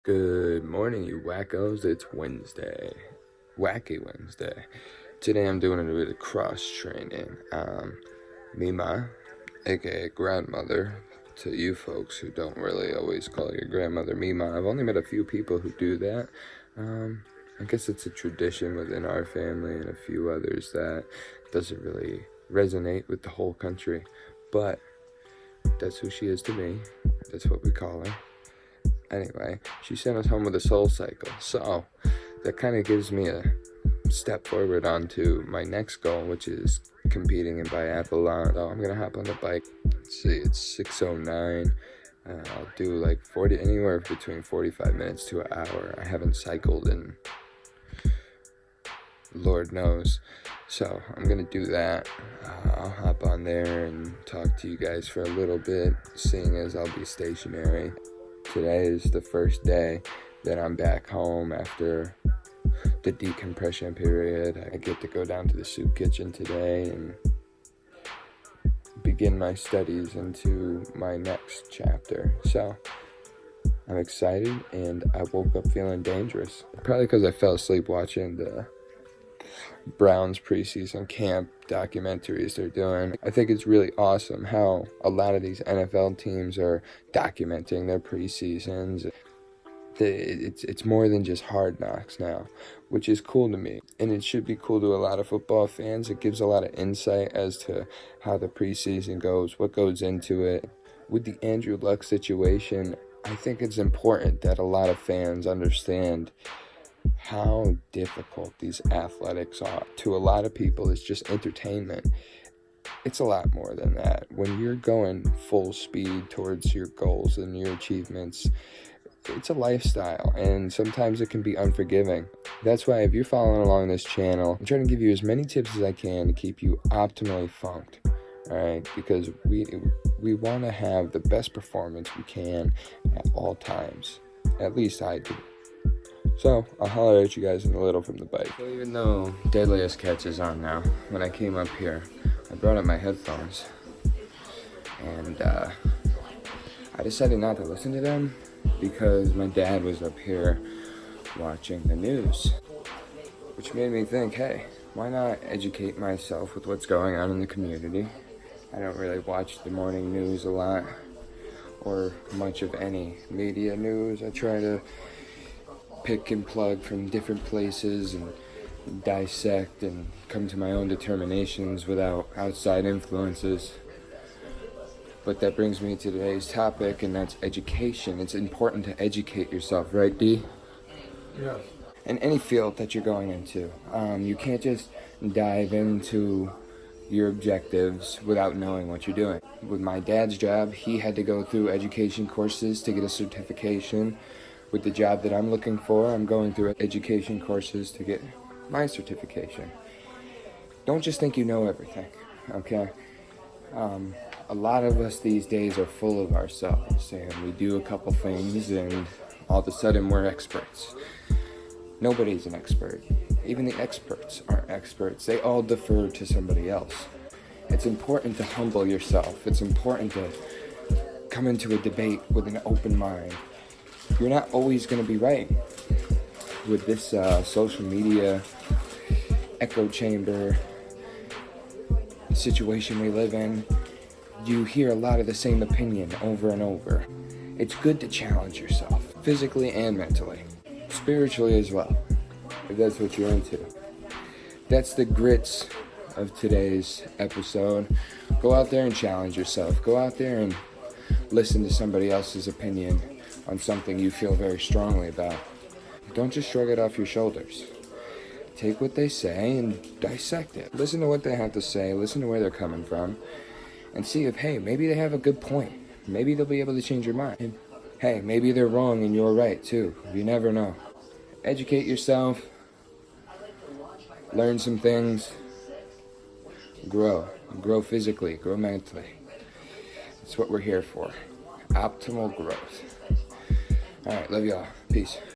Good morning, you wackos. It's Wednesday. Wacky Wednesday. Today I'm doing a bit of cross training. Mima, aka grandmother, to you folks who don't really always call your grandmother Mima. I've only met a few people who do that. I guess it's a tradition within our family and a few others that doesn't really resonate with the whole country. But that's who she is to me. That's what we call her. Anyway, she sent us home with a soul cycle, so that kind of gives me a step forward onto my next goal, which is competing in biathlon. I'm gonna hop on the bike. Let's see, it's 6:09. I'll do like anywhere between 45 minutes to an hour. I haven't cycled in Lord knows, so I'm gonna do that. I'll hop on there and talk to you guys for a little bit, seeing as I'll be stationary. Today is the first day that I'm back home after the decompression period. I get to go down to the soup kitchen today and begin my studies into my next chapter. So I'm excited, and I woke up feeling dangerous. Probably because I fell asleep watching the Browns preseason camp documentaries they're doing. I think it's really awesome how a lot of these NFL teams are documenting their preseasons. It's more than just Hard Knocks now, which is cool to me, and it should be cool to a lot of football fans. It gives a lot of insight as to how the preseason goes, what goes into it. With the Andrew Luck situation, I think it's important that a lot of fans understand how difficult these athletics are. To a lot of people, it's just entertainment. It's a lot more than that. When you're going full speed towards your goals and your achievements, it's a lifestyle, and sometimes it can be unforgiving. That's why if you're following along this channel, I'm trying to give you as many tips as I can to keep you optimally funked. All right, because we want to have the best performance we can at all times. At least I do. So, I'll holler at you guys in a little from the bike. So even though Deadliest Catch is on now, when I came up here, I brought up my headphones. And I decided not to listen to them because my dad was up here watching the news. Which made me think, hey, why not educate myself with what's going on in the community? I don't really watch the morning news a lot, or much of any media news. I try to pick and plug from different places and dissect and come to my own determinations without outside influences. But that brings me to today's topic, and that's education. It's important to educate yourself, right, D? Yeah. In any field that you're going into. You can't just dive into your objectives without knowing what you're doing. With my dad's job, he had to go through education courses to get a certification. With the job that I'm looking for, I'm going through education courses to get my certification. Don't just think you know everything, okay? A lot of us these days are full of ourselves, and we do a couple things, and all of a sudden we're experts. Nobody's an expert. Even the experts aren't experts. They all defer to somebody else. It's important to humble yourself. It's important to come into a debate with an open mind. You're not always going to be right. With this social media echo chamber situation we live in, you hear a lot of the same opinion over and over. It's good to challenge yourself, physically and mentally, spiritually as well, if that's what you're into. That's the grits of today's episode. Go out there and challenge yourself. Go out there and listen to somebody else's opinion on something you feel very strongly about. Don't just shrug it off your shoulders. Take what they say and dissect it. Listen to what they have to say, listen to where they're coming from, and see if, hey, maybe they have a good point. Maybe they'll be able to change your mind. And, hey, maybe they're wrong and you're right too. You never know. Educate yourself, learn some things, grow physically, grow mentally. That's what we're here for. Optimal growth. All right, love y'all. Peace.